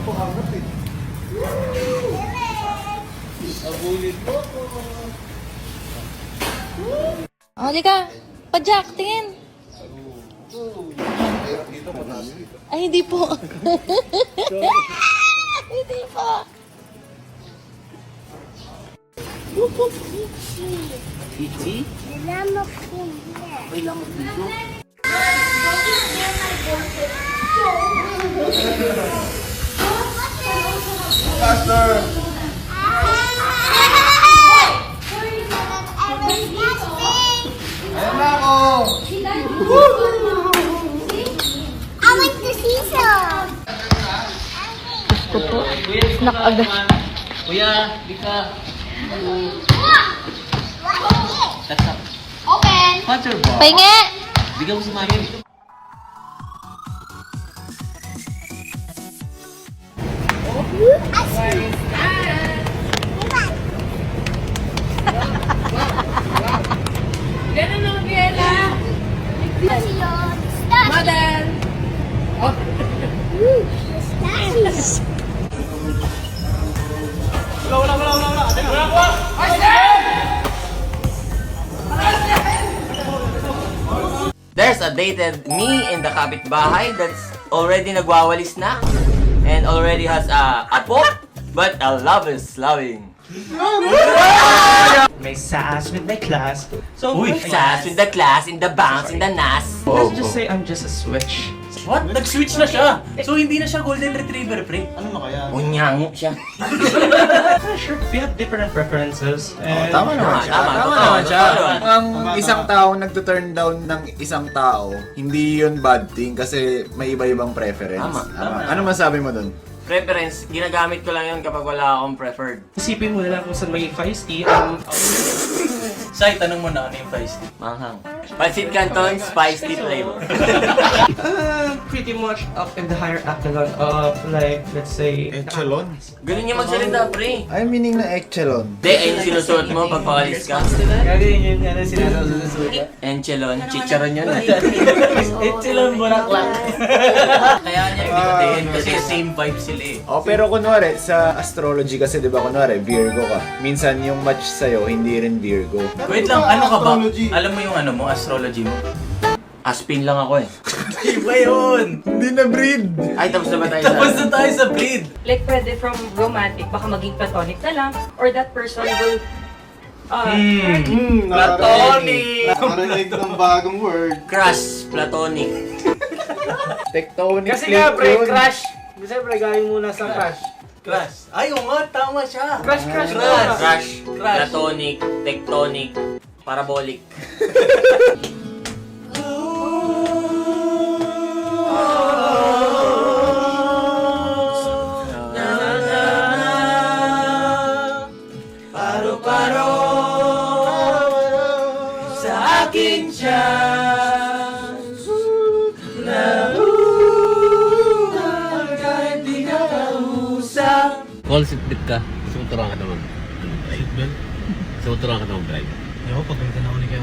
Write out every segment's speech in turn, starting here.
Paangat eh. Abulit po po. Oh, di ka. Pa-Jack, tingin. Dito, mataas dito. Ay, hindi po. Hindi po. Ichi? Lamok hindi. May lamok dito. Faster! Ayan na ako! I like the seesaw. Gusto po. Snack agad. Kuya, di ka. That's up. Open. Hunter ba? Pahingi! Bigyan mo si Mami dito. Ganun ang Biela. Mother. There's a dated me in the kapitbahay that's already nagwawalis na and already has a apo, but a love is loving. May sass with my class. So, Uy, sass with the class, in the bounce, in the nas. let's just say I'm just a switch. What? Nag-switch na siya. So hindi na siya golden retriever, pre. Ano na kaya? Unyango siya. Sure, we have different preferences. And Tama naman siya. Tama, Tama totoo. naman siya. Totoo. Ang isang taong nagto-turn down ng isang tao, hindi yun bad thing kasi may iba-ibang preference. Tama. Ano masabi mo dun? Preference, ginagamit ko lang yun kapag wala akong preferred. isipin mo na lang kung saan maging feisty. Sai, tanong mo na ano yung feisty. Manghang. Pancit Canton, spicy flavor. Pretty much up in the higher echelon of like, let's say... Echelon? Ganun niya magsalita, pre. Ay, meaning na echelon. Hindi, ayun sinusuot mo pag paalis ka. Gagawin yun, ano sinasusunod. Enchelon, chicharon yun. Echelon Bulaklak. Kaya niya ibinutin kasi same vibe sila eh. Oh, pero kunwari, sa astrology kasi, di ba, kunwari, Virgo ka. Minsan yung match sa'yo, hindi rin Virgo. Wait lang, ano ka ba? Astrology. Alam mo yung ano mo, astrology mo? Aspin lang ako eh. Iba yun! Hindi na breed! Ay, tapos na ba tayo sa... Tapos na tayo sa bleed! Like, pwede from romantic, baka maging platonic na lang, or that person will, Platonic! Nakarinig ng bagong word. Crush, platonic. Tectonic Kasi nga, pre, yun. crush! Siyempre, gawin muna sa crush. Crush. Ay, oo nga, tama siya. Crush. Crush, platonic, tectonic, parabolic. Paro-paro sa akin tiyan. Nahuhal kahit di ka kausap. Call seatbelt ka. Gusto mo turuan ka naman. Seatbelt? Gusto mo turuan ka naman drive. Ako, pag ganito na ako ni Kaya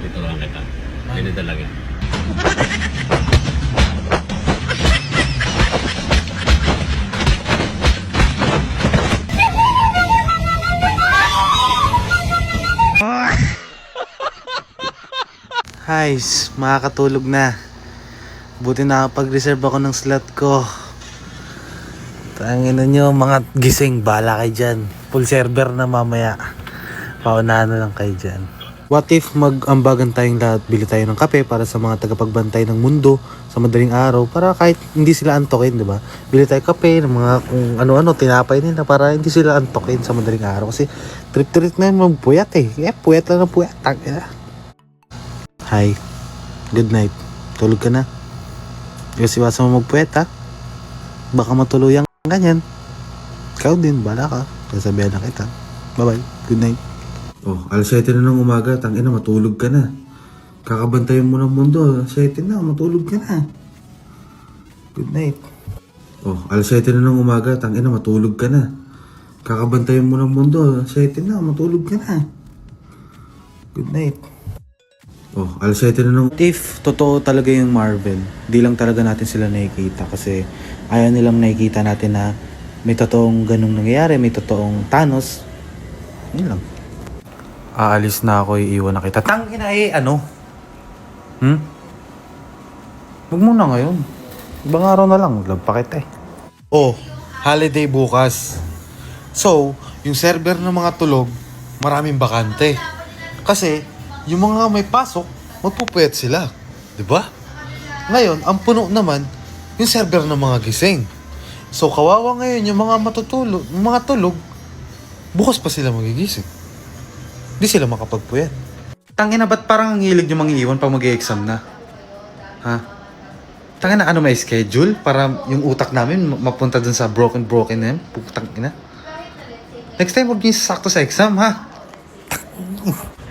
May turuan kita. Ganun talaga. Guys, makakatulog na. Buti nakapag-reserve ako ng slot ko. Tangina nyo, mga gising, bala kayo dyan. Full server na mamaya. Paunahan na lang kayo dyan. What if mag-ambagan tayong lahat, bili tayo ng kape para sa mga tagapagbantay ng mundo sa madaling araw para kahit hindi sila antokin, di ba? Bili tayo kape ng mga kung ano-ano, tinapay nila para hindi sila antokin sa madaling araw kasi trip-trip na yung magpuyat eh. Puyat lang ng puyat. Hi. Good night. Tulog ka na. Iwas-iwasan mo magpuwet ha. Baka matuluyang ganyan. Ikaw din, bala ka. Sasabihan na kita. Bye-bye. Good night. Oh, alas 7 na ng umaga. Tangina, matulog ka na. Kakabantayan mo ng mundo. Alas 7 na, matulog ka na. Good night. Oh, alas 7 na ng umaga. Tangina, matulog ka na. Kakabantayan mo ng mundo. Alas 7 na, matulog ka na. Good night. Oh, alas 7 na nung... If totoo talaga yung Marvel, di lang talaga natin sila nakikita kasi ayaw nilang nakikita natin na may totoong ganung nangyayari, may totoong Thanos. Yun lang. Aalis na ako, iiwan na kita. Tangina ano? Huwag muna ngayon. Ibang araw na lang, maglampa kita Oh, holiday bukas. So, yung server ng mga tulog, maraming bakante. Kasi, yung mga may pasok, magpupuyat sila. Diba? Ngayon, ang puno naman, yung server ng mga gising. So, kawawa ngayon yung mga matutulog, yung mga tulog, bukas pa sila magigising. Di sila makapagpuyat. Tangina, ba't parang ang hilig yung mga iwan pag mag-e-exam na? Ha? Tangina, ano may schedule para yung utak namin mapunta dun sa broken na yun? Tangina. Next time, huwag niyo sasakto sa exam, ha?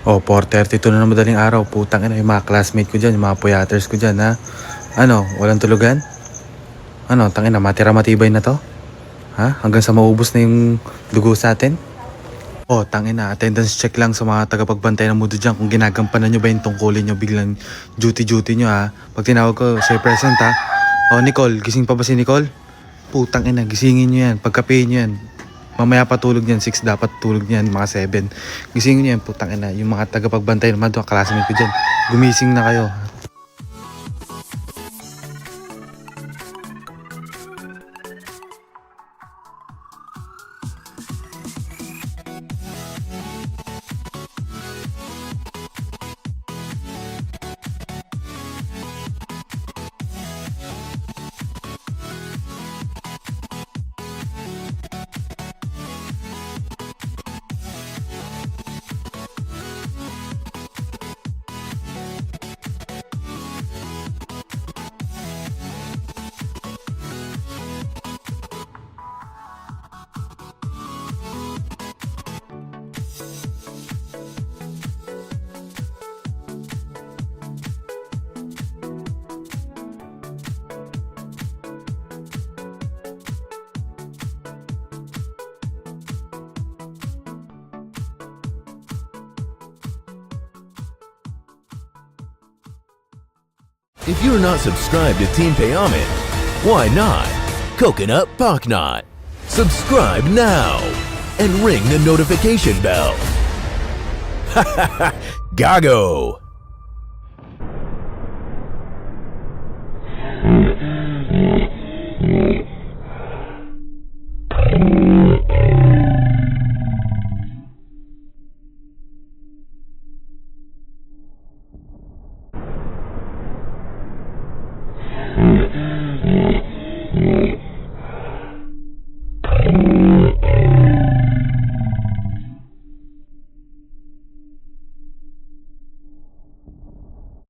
Oh, 4:32 na ng madaling araw. Putang ina, yung mga classmate ko dyan, yung mga puyaters ko dyan, ha? Ano, walang tulugan? Ano, tangina, matira-matibay na to? Ha? Hanggang sa maubos na yung dugo sa atin? Oh, tangina, attendance check lang sa mga tagapagbantay ng mundo dyan. Kung ginagampanan nyo ba yung tungkulin nyo, biglang duty nyo, ha? Pag tinawag ko, say present, ha? Oh, Nicole, gising pa ba si Nicole? Putang ina, gisingin nyo yan, pagkapein nyo yan. Mamaya patulog niyan, 6 dapat tulog niyan, mga 7. Gisingin niyo yan, putang ina. Yung mga tagapagbantay naman doon, classmate ko dyan. Gumising na kayo. If you're not subscribed to Team Payaman, why not? Coconut Pocknot. Subscribe now and ring the notification bell. Gago!